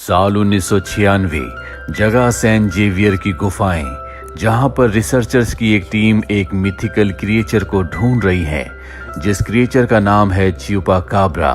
साल 1996, जगह Saint Xavier की गुफाएं, जहां पर रिसर्चर्स की एक टीम एक मिथिकल क्रिएचर को ढूंढ रही है, जिस क्रिएचर का नाम है च्यूपाकाब्रा।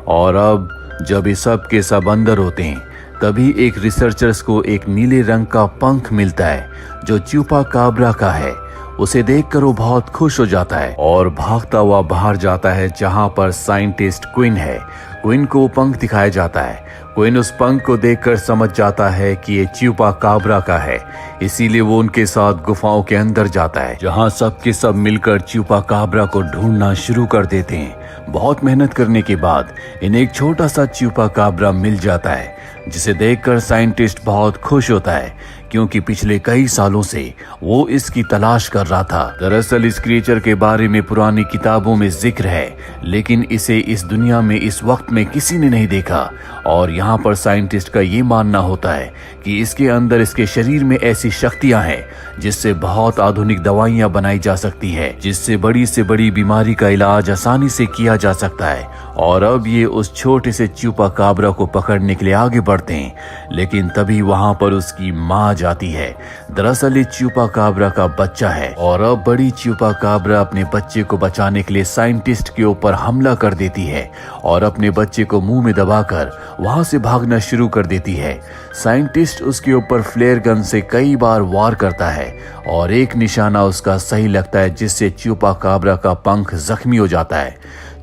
और अब जब ये सब के सब अंदर होते हैं, तभी एक रिसर्चर्स को एक नीले रंग का पंख मिलता है जो च्यूपाकाब्रा का है। उसे देखकर वो बहुत खुश हो जाता है और भागता हुआ बाहर जाता है जहां पर साइंटिस्ट क्विन है। क्विन को पंख दिखाया जाता है। क्विन उस पंख को देखकर समझ जाता है कि ये च्यूपाकाब्रा का है, इसीलिए वो उनके साथ गुफाओं के अंदर जाता है, जहां सब के सब मिलकर च्यूपाकाब्रा को ढूंढना शुरू कर देते हैं। बहुत मेहनत करने के बाद इन्हें एक छोटा सा च्यूपाकाब्रा मिल जाता है, जिसे देखकर साइंटिस्ट बहुत खुश होता है, क्योंकि पिछले कई सालों से वो इसकी तलाश कर रहा था। दरअसल इस क्रिएचर के बारे में पुरानी किताबों में जिक्र है, लेकिन इसे इस दुनिया में इस वक्त में किसी ने नहीं देखा। और यहाँ पर साइंटिस्ट का ये मानना होता है कि इसके अंदर, इसके शरीर में ऐसी शक्तियां हैं जिससे बहुत आधुनिक दवाइयां बनाई जा सकती है, जिससे बड़ी से बड़ी बीमारी का इलाज आसानी से किया जा सकता है। और अब ये उस छोटे से च्यूपाकाब्रा को पकड़ने के लिए आगे बढ़ते हैं, लेकिन तभी वहां पर उसकी माँ जाती है। दरअसल ये च्यूपाकाब्रा का बच्चा है और अब बड़ी च्यूपाकाब्रा अपने बच्चे को बचाने के लिए साइंटिस्ट के ऊपर हमला कर देती है और अपने बच्चे को मुंह में दबाकर वहां से भागना शुरू कर देती है। साइंटिस्ट उसके ऊपर फ्लेयर गन से कई बार वार करता है और एक निशाना उसका सही लगता है, जिससे च्यूपाकाब्रा का पंख जख्मी हो जाता है।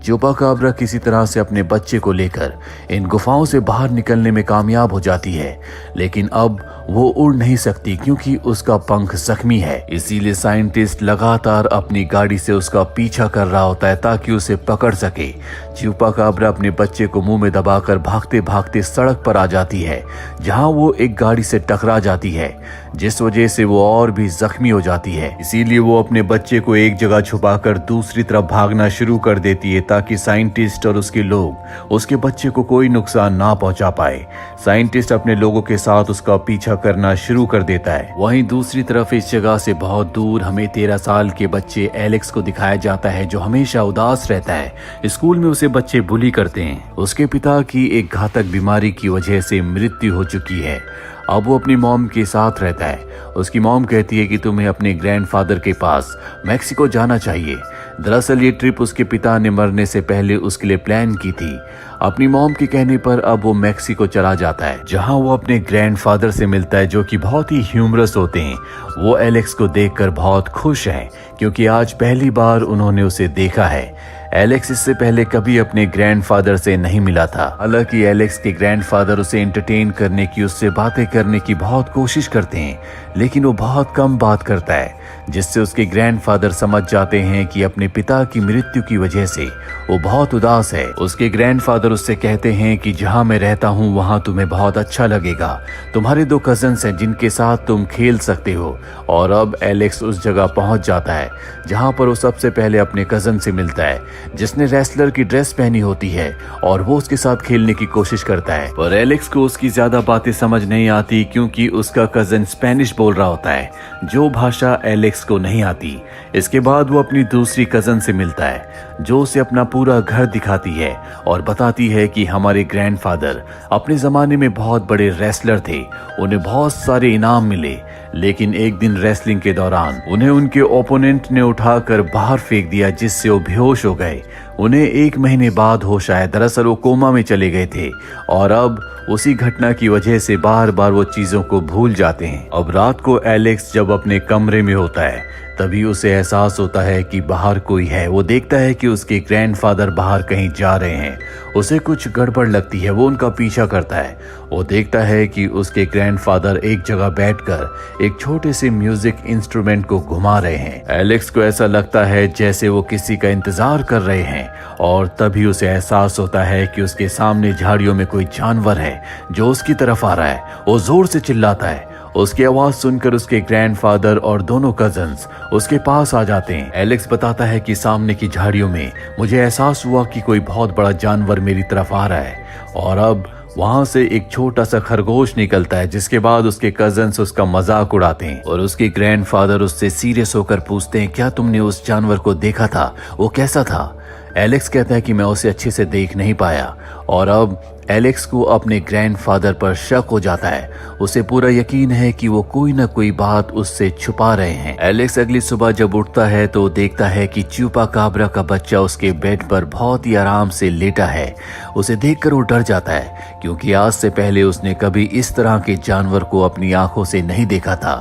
च्यूपाकाब्रा किसी तरह से अपने बच्चे को लेकर इन गुफाओं से बाहर निकलने में कामयाब हो जाती है, लेकिन अब वो उड़ नहीं सकती क्योंकि उसका पंख जख्मी है। इसीलिए साइंटिस्ट लगातार अपनी गाड़ी से उसका पीछा कर रहा होता है ताकि उसे पकड़ सके। च्यूपाकाब्रा अपने बच्चे को मुंह में दबाकर भागते भागते सड़क पर आ जाती है, जहां वो एक गाड़ी से टकरा जाती है, जिस वजह से वो और भी जख्मी हो जाती है। इसीलिए वो अपने बच्चे को एक जगह छुपाकर दूसरी तरफ भागना शुरू कर देती है ताकि साइंटिस्ट और उसके लोग उसके बच्चे को कोई नुकसान ना पहुंचा पाए। साइंटिस्ट अपने लोगों के साथ उसका पीछा करना शुरू कर देता है। वहीं दूसरी तरफ इस जगह से बहुत दूर हमें 13 साल के बच्चे एलेक्स को दिखाया जाता है, जो हमेशा उदास रहता है। स्कूल में उसे बच्चे बुली करते हैं। उसके पिता की एक घातक बीमारी की वजह से मृत्यु हो चुकी है। अब वो अपनी मॉम के साथ रहता है। उसकी मॉम कहती है कि तुम्हें अपने ग्रैंडफादर के पास मैक्सिको जाना चाहिए। दरअसल ये ट्रिप उसके पिता ने मरने से पहले उसके लिए प्लान की थी। अपनी मॉम के कहने पर अब वो मैक्सिको चला जाता है, जहां वो अपने ग्रैंडफादर से मिलता है, जो कि बहुत ही ह्यूमरस होते हैं। वो एलेक्स को देखकर बहुत खुश हैं, क्योंकि आज पहली बार उन्होंने उसे देखा है। एलेक्स इससे पहले कभी अपने ग्रैंडफादर से नहीं मिला था। हालांकि एलेक्स के ग्रैंडफादर उसे एंटरटेन करने की, उससे बातें करने की बहुत कोशिश करते हैं, लेकिन वो बहुत कम बात करता है, जिससे उसके ग्रैंडफादर समझ जाते हैं कि अपने पिता की मृत्यु की वजह से वो बहुत उदास है। उसके ग्रैंडफादर उससे कहते हैं कि जहां मैं रहता हूं वहां तुम्हें बहुत अच्छा लगेगा। तुम्हारे 2 कजन्स हैं जिनके साथ तुम खेल सकते हो। और अब एलेक्स उस जगह पहुंच जाता है जहां पर वो सबसे पहले अपने कजन से मिलता है, जिसने रेसलर की ड्रेस पहनी होती है, और वो उसके साथ खेलने की कोशिश करता है। पर एलेक्स को उसकी ज्यादा बातें समझ नहीं आती, क्योंकि उसका कजन स्पेनिश बोल रहा होता है, जो भाषा एलेक्स को नहीं आती। इसके बाद वो अपनी दूसरी कजन से मिलता है, जो उसे अपना पूरा घर दिखाती है और बताती है कि हमारे ग्रैंडफादर अपने जमाने में बहुत बड़े रेसलर थे, उन्हें बहुत सारे इनाम मिले, लेकिन एक दिन रेसलिंग के दौरान उन्हें उनके ओपोनेंट ने उठाकर बाहर फेंक दिया, जिससे वो बेहोश हो गए। उन्हें 1 महीने बाद होश आया। दरअसल वो कोमा में चले गए थे और अब उसी घटना की वजह से बार बार वो चीजों को भूल जाते हैं। अब रात को एलेक्स जब अपने कमरे में होता है, तभी उसे एहसास होता है कि बाहर कोई है। वो देखता है कि उसके ग्रैंडफादर बाहर कहीं जा रहे हैं। उसे कुछ गड़बड़ लगती है। वो उनका पीछा करता है। वो देखता है कि उसके ग्रैंडफादर एक जगह बैठकर एक छोटे से म्यूजिक इंस्ट्रूमेंट को घुमा रहे हैं। एलेक्स को ऐसा लगता है जैसे वो किसी का इंतजार कर रहे हैं, और तभी उसे एहसास होता है कि उसके सामने झाड़ियों में कोई जानवर है जो उसकी तरफ आ रहा है। वो जोर से चिल्लाता है। उसकी आवाज सुनकर उसके ग्रैंडफादर और दोनों कजन्स उसके पास आ जाते हैं। एलेक्स बताता है कि सामने की झाड़ियों में मुझे एहसास हुआ कि कोई बहुत बड़ा जानवर मेरी तरफ आ रहा है, और अब वहां से एक छोटा सा खरगोश निकलता है, जिसके बाद उसके कजन्स उसका मजाक उड़ाते हैं और उसके ग्रैंडफादर उससे सीरियस होकर पूछते हैं, क्या तुमने उस जानवर को देखा था? वो कैसा था? एलेक्स कहता है कि मैं उसे अच्छे से देख नहीं पाया। और अब एलेक्स को अपने ग्रैंडफादर पर शक हो जाता है। उसे पूरा यकीन है कि वो कोई न कोई बात उससे छुपा रहे हैं। एलेक्स अगली सुबह जब उठता है तो देखता है कि च्यूपाकाब्रा का बच्चा उसके बेड पर बहुत ही आराम से लेटा है। उसे देखकर वो डर जाता है, क्योंकि आज से पहले उसने कभी इस तरह के जानवर को अपनी आंखों से नहीं देखा था।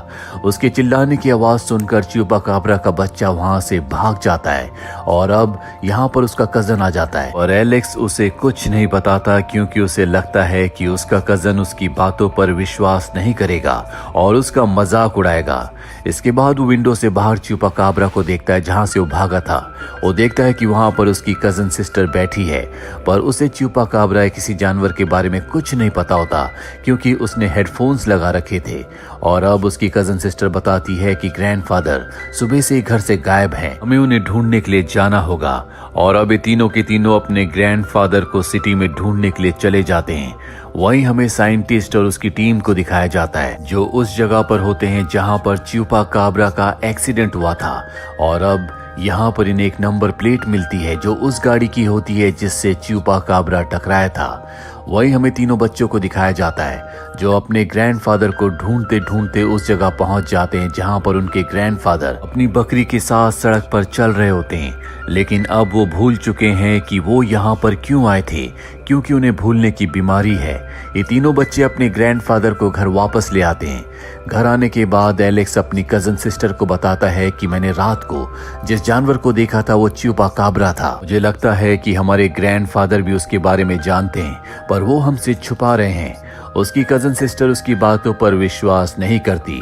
उसके चिल्लाने की आवाज सुनकर च्यूपाकाब्रा का बच्चा वहां से भाग जाता है और अब यहाँ पर उसका कजन आ जाता है और एलेक्स उसे कुछ नहीं बताता, क्योंकि उसे लगता है कि उसका कजन उसकी बातों पर विश्वास नहीं करेगा और उसका मजाक उड़ाएगा। इसके बाद वो विंडो से बाहर च्यूपाकाब्रा को देखता है जहां से वो भागा था। वो देखता है कि वहां पर उसकी कजन सिस्टर बैठी है, पर उसे च्यूपाकाब्रा किसी जानवर के बारे में कुछ नहीं पता होता, क्योंकि उसने हेडफोन्स लगा रखे थे। और अब उसकी कजन सिस्टर बताती है कि ग्रैंडफादर सुबह से घर से गायब हैं, हमें उन्हें ढूंढने के लिए जाना होगा। और अब ये तीनों के तीनों अपने ग्रैंडफादर को सिटी में ढूंढने के लिए चले जाते हैं। वहीं हमें साइंटिस्ट और उसकी टीम को दिखाया जाता है, जो उस जगह पर होते हैं जहां पर च्यूपाकाब्रा का एक्सीडेंट हुआ था। और अब यहाँ पर इन्हें एक नंबर प्लेट मिलती है जो उस गाड़ी की होती है जिससे च्यूपाकाब्रा टकराया था। वहीं हमें तीनों बच्चों को दिखाया जाता है जो अपने ग्रैंडफादर को ढूंढते ढूंढते उस जगह पहुंच जाते हैं जहां पर उनके ग्रैंडफादर अपनी बकरी के साथ सड़क पर चल रहे होते हैं। लेकिन अब वो भूल चुके हैं कि वो यहाँ पर क्यों आए थे, क्योंकि उन्हें भूलने की बीमारी है। ये तीनों बच्चे अपने ग्रैंडफादर को घर वापस ले आते हैं। घर आने के बाद एलेक्स अपनी कजन सिस्टर को बताता है कि मैंने रात को जिस जानवर को देखा था वो च्यूपाकाब्रा था। मुझे लगता है कि हमारे ग्रैंडफादर भी उसके बारे में जानते हैं, पर वो हमसे छुपा रहे हैं। उसकी कजन सिस्टर उसकी बातों पर विश्वास नहीं करती,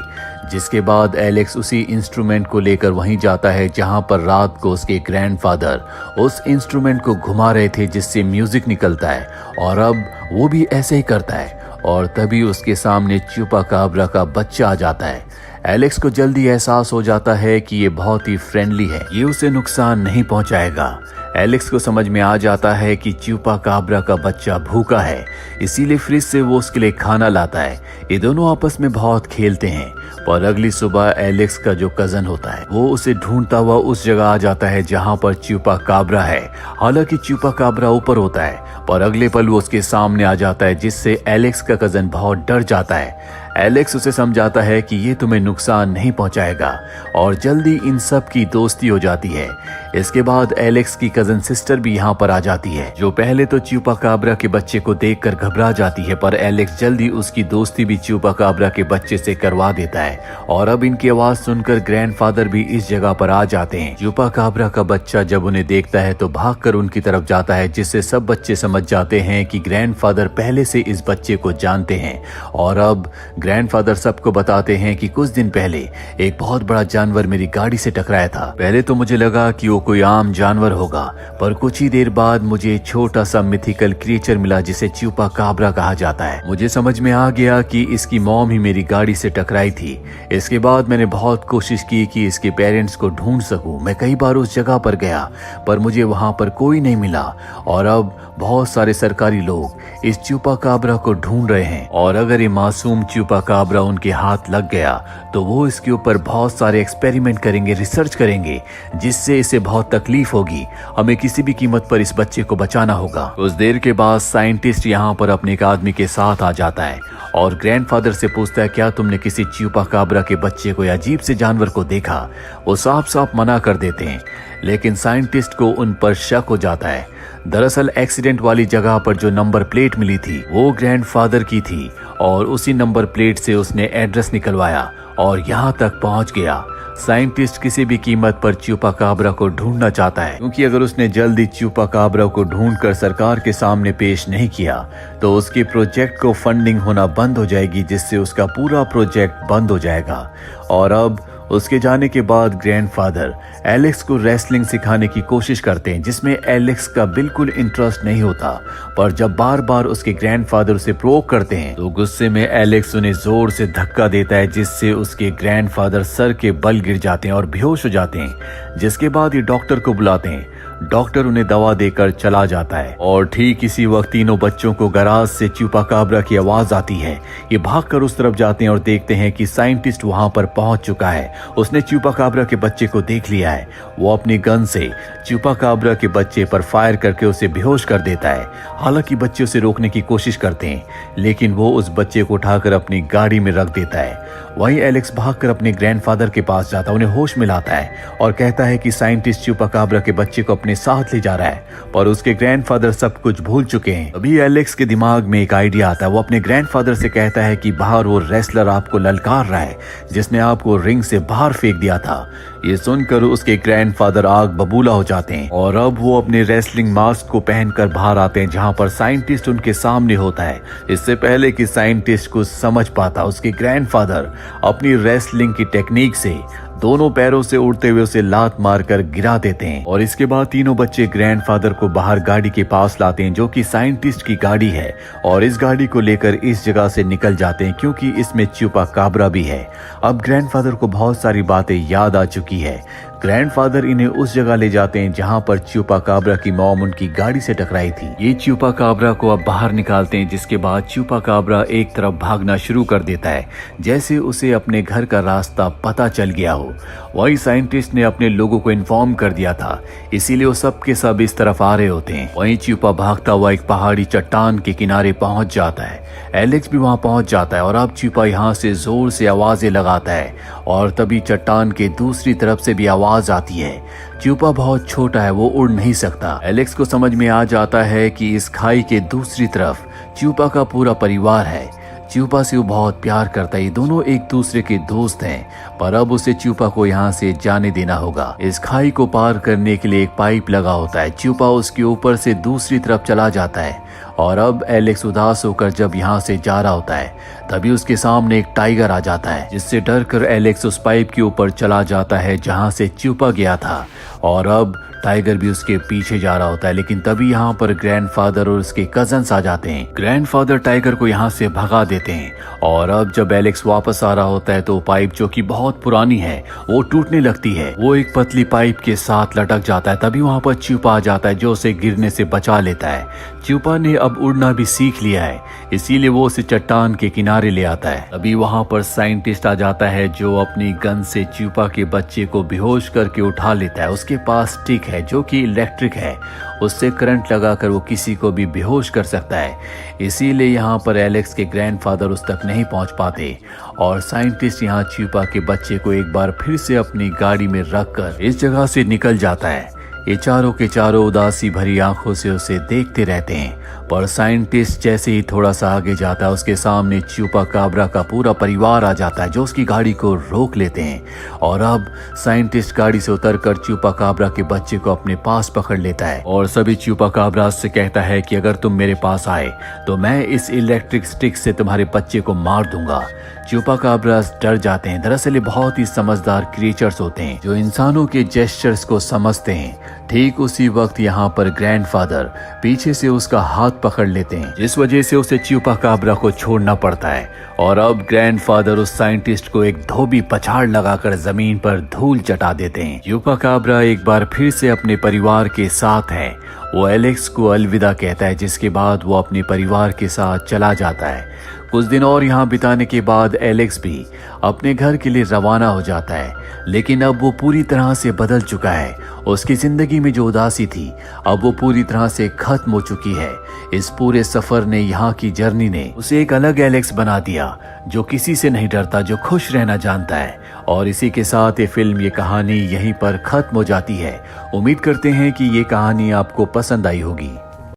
जिसके बाद एलेक्स उसी इंस्ट्रूमेंट को लेकर वहीं जाता है जहां पर रात को उसके ग्रैंडफादर उस इंस्ट्रूमेंट को घुमा रहे थे जिससे म्यूजिक निकलता है। और अब वो भी ऐसे ही करता है और तभी उसके सामने च्यूपाकाब्रा का बच्चा आ जाता है। एलेक्स को जल्दी एहसास हो जाता है कि ये बहुत ही फ्रेंडली है, ये उसे नुकसान नहीं पहुंचाएगा। एलेक्स को समझ में आ जाता है कि च्यूपाकाब्रा का बच्चा भूखा है, इसीलिए फ्रिज से वो उसके लिए खाना लाता है। ये दोनों आपस में बहुत खेलते हैं। पर अगली सुबह एलेक्स का जो कजन होता है वो उसे ढूंढता हुआ उस जगह आ जाता है जहां पर च्यूपाकाब्रा है। हालांकि च्यूपाकाब्रा ऊपर होता है, पर अगले पल वो उसके सामने आ जाता है, जिससे एलेक्स का कजन बहुत डर जाता है। एलेक्स उसे समझाता है कि ये तुम्हें नुकसान नहीं पहुंचाएगा और जल्दी इन सब की दोस्ती हो जाती है। इसके बाद एलेक्स की कजन सिस्टर भी यहाँ पर आ जाती है, जो पहले तो च्यूपाकाब्रा के बच्चे को देखकर घबरा जाती है, पर एलेक्स जल्दी उसकी दोस्ती भी च्यूपाकाब्रा के बच्चे से करवा देता है। और अब इनकी आवाज सुनकर ग्रैंडफादर भी इस जगह पर आ जाते हैं। च्यूपाकाब्रा का बच्चा जब उन्हें देखता है तो भागकर उनकी तरफ जाता है, जिससे सब बच्चे समझ जाते हैं कि ग्रैंडफादर पहले से इस बच्चे को जानते हैं। और अब ग्रैंडफादर सबको बताते हैं कि कुछ दिन पहले एक बहुत बड़ा जानवर मेरी गाड़ी से टकराया था। पहले तो मुझे लगा कि वो कोई आम जानवर होगा, पर कुछ ही देर बाद मुझे छोटा सा मिथिकल क्रिएचर मिला जिसे च्यूपाकाब्रा कहा जाता है। मुझे समझ में आ गया कि इसकी मॉम ही मेरी गाड़ी से टकराई थी। इसके बाद मैंने बहुत कोशिश की कि इसके पेरेंट्स को ढूंढ सकूं। मैं कई बार उस जगह पर गया, पर मुझे वहां पर कोई नहीं मिला। और अब बहुत सारे सरकारी लोग इस च्यूपाकाब्रा को ढूंढ रहे हैं, और अगर ये मासूम च्यूपाकाब्रा उनके हाथ लग गया तो वो इसके ऊपर बहुत सारे एक्सपेरिमेंट करेंगे, रिसर्च करेंगे, जिससे इसे बहुत तकलीफ होगी। हमें किसी भी कीमत पर इस बच्चे को बचाना होगा। कुछ देर के बाद साइंटिस्ट यहाँ पर अपने एक आदमी के साथ आ जाता है और ग्रैंडफादर से पूछता है, क्या तुमने किसी च्यूपाकाब्रा के बच्चे को या अजीब से जानवर को देखा? वो साफ साफ मना कर देते हैं, लेकिन साइंटिस्ट को उन पर शक हो जाता है। दरअसल एक्सीडेंट वाली जगह पर जो नंबर प्लेट मिली थी वो ग्रैंडफादर की थी, और उसी नंबर प्लेट से उसने एड्रेस निकलवाया और यहाँ तक पहुँच गया। साइंटिस्ट किसी भी कीमत पर च्यूपाकाब्रा को ढूंढना चाहता है, क्योंकि अगर उसने जल्दी च्यूपाकाब्रा को ढूंढकर सरकार के सामने पेश नहीं किया तो उसके प्रोजेक्ट को फंडिंग होना बंद हो जाएगी, जिससे उसका पूरा प्रोजेक्ट बंद हो जाएगा। और अब उसके जाने के बाद ग्रैंडफादर एलेक्स को रेसलिंग सिखाने की कोशिश करते हैं, जिसमें एलेक्स का बिल्कुल इंटरेस्ट नहीं होता। पर जब बार बार उसके ग्रैंडफादर उसे प्रोवोक करते हैं तो गुस्से में एलेक्स उन्हें जोर से धक्का देता है, जिससे उसके ग्रैंडफादर सर के बल गिर जाते हैं और बेहोश हो जाते हैं। जिसके बाद ये डॉक्टर को बुलाते हैं। डॉक्टर उन्हें दवा देकर चला जाता है और ठीक इसी वक्त तीनों बच्चों को गराज से च्यूपाकाब्रा की आवाज आती है। ये भागकर उस तरफ जाते हैं और देखते हैं कि साइंटिस्ट वहां पर पहुंच चुका है। उसने च्यूपाकाब्रा के बच्चे को देख लिया है। वो अपनी गन से च्यूपाकाब्रा के बच्चे पर फायर करके उसे बेहोश कर देता है। हालांकि बच्चे उसे रोकने की कोशिश करते हैं, लेकिन वो उस बच्चे को उठाकर अपनी गाड़ी में रख देता है। वहीं एलेक्स भागकर अपने ग्रैंडफादर के पास जाता है, उन्हें होश में लाता है और कहता है कि साइंटिस्ट च्यूपाकाब्रा के बच्चे को अपने साथ ले जा रहा है, पर उसके ग्रैंडफादर सब कुछ भूल चुके हैं। अभी एलेक्स के दिमाग में एक आइडिया आता है। वो अपने ग्रैंडफादर से कहता है कि बाहर वो रेसलर आपको ललकार रहा है जिसने आपको रिंग से बाहर फेंक दिया था। ये सुनकर उसके ग्रैंडफादर आग बबूला हो जाते हैं और अब वो अपने रेसलिंग मास्क को पहनकर बाहर आते हैं, जहां पर साइंटिस्ट उनके सामने होता है। इससे पहले कि साइंटिस्ट कुछ समझ पाता, उसके ग्रैंडफादर अपनी रेसलिंग की टेक्निक से दोनों पैरों से उड़ते हुए उसे लात मारकर गिरा देते हैं। और इसके बाद तीनों बच्चे ग्रैंडफादर को बाहर गाड़ी के पास लाते हैं, जो कि साइंटिस्ट की गाड़ी है, और इस गाड़ी को लेकर इस जगह से निकल जाते हैं क्योंकि इसमें च्यूपाकाब्रा भी है। अब ग्रैंडफादर को बहुत सारी बातें याद आ चुकी है। ग्रैंडफादर इन्हें उस जगह ले जाते हैं जहां पर च्यूपाकाब्रा की मॉम उनकी गाड़ी से टकराई थी। ये च्यूपाकाब्रा को अब बाहर निकालते हैं, जिसके बाद च्यूपाकाब्रा एक तरफ भागना शुरू कर देता है, जैसे उसे अपने घर का रास्ता पता चल गया हो। वही साइंटिस्ट ने अपने लोगों को इन्फॉर्म कर दिया था, इसीलिए वो सब के सब इस तरफ आ रहे होते हैं। वहीं च्यूपा भागता हुआ एक पहाड़ी चट्टान के किनारे पहुंच जाता है। एलेक्स भी वहां पहुंच जाता है और अब च्यूपा यहाँ से जोर से आवाजें लगाता है और तभी चट्टान के दूसरी तरफ से भी आवाज आती है। च्यूपा बहुत छोटा है, वो उड़ नहीं सकता। एलेक्स को समझ में आ जाता है कि इस खाई के दूसरी तरफ च्यूपा का पूरा परिवार है। च्यूपा से वो बहुत प्यार करता है, ये दोनों एक दूसरे के दोस्त हैं, पर अब उसे च्यूपा को यहाँ से जाने देना होगा। इस खाई को पार करने के लिए एक पाइप लगा होता है। च्यूपा उसके ऊपर से दूसरी तरफ चला जाता है और अब एलेक्स उदास होकर जब यहाँ से जा रहा होता है, तभी उसके सामने एक टाइगर आ जाता है, जिससे डरकर एलेक्स उस पाइप के ऊपर चला जाता है जहाँ से च्यूपा गया था। और अब टाइगर भी उसके पीछे जा रहा होता है, लेकिन तभी यहाँ पर ग्रैंडफादर और उसके कजन्स आ जाते हैं। ग्रैंडफादर टाइगर को यहाँ से भगा देते हैं और अब जब एलेक्स वापस आ रहा होता है तो पाइप, जो कि बहुत पुरानी है, वो टूटने लगती है। वो एक पतली पाइप के साथ लटक जाता है। तभी वहाँ पर च्यूपा आ जाता है, जो उसे गिरने से बचा लेता है। च्यूपा ने अब उड़ना भी सीख लिया है, इसीलिए वो उसे चट्टान के किनारे ले आता है। अभी वहाँ पर साइंटिस्ट आ जाता है, जो अपनी गन से च्यूपा के बच्चे को बेहोश करके उठा लेता है। उसके पास स्टिक है जो कि इलेक्ट्रिक है, उससे करंट लगाकर वो किसी को भी बेहोश कर सकता है। इसीलिए यहाँ पर एलेक्स के ग्रैंडफादर उस तक नहीं पहुँच पाते और साइंटिस्ट यहाँ च्यूपा के बच्चे को एक बार फिर से अपनी गाड़ी में रखकर इस जगह से निकल जाता है। ये चारों के चारों उदासी भरी आंखों से उसे देखते रहते हैं, पर साइंटिस्ट जैसे ही थोड़ा सा आगे जाता है, उसके सामने च्यूपाकाब्रा का पूरा परिवार आ जाता है, जो उसकी गाड़ी को रोक लेते हैं। और अब साइंटिस्ट गाड़ी से उतरकर च्यूपाकाब्रा के बच्चे को अपने पास पकड़ लेता है और सभी च्यूपाकाब्रा से कहता है कि अगर तुम मेरे पास आए तो मैं इस इलेक्ट्रिक स्टिक से तुम्हारे बच्चे को मार दूंगा। च्यूपाकाब्रास डर जाते हैं। दरअसल ये बहुत ही समझदार क्रिएचर्स होते हैं जो इंसानों के जेस्चर्स को समझते हैं। ठीक उसी वक्त यहाँ पर ग्रैंडफादर पीछे से उसका हाथ पकड़ लेते हैं, जिस वजह से उसे च्यूपाकाब्रा को छोड़ना पड़ता है। और अब ग्रैंडफादर उस साइंटिस्ट को एक धोबी पछाड़ लगाकर जमीन पर धूल चटा देते हैं। च्यूपाकाब्रा एक बार फिर से अपने परिवार के साथ है। वो एलेक्स को अलविदा कहता है, जिसके बाद वो अपने परिवार के साथ चला जाता है। कुछ दिन और यहाँ बिताने के बाद एलेक्स भी अपने घर के लिए रवाना हो जाता है, लेकिन अब वो पूरी तरह से बदल चुका है। उसकी जिंदगी में जो उदासी थी अब वो पूरी तरह से खत्म हो चुकी है। इस पूरे सफर ने, यहाँ की जर्नी ने उसे एक अलग एलेक्स बना दिया, जो किसी से नहीं डरता, जो खुश रहना जानता है। और इसी के साथ ये फिल्म, ये कहानी यहीं पर खत्म हो जाती है। उम्मीद करते हैं कि ये कहानी आपको पसंद आई होगी।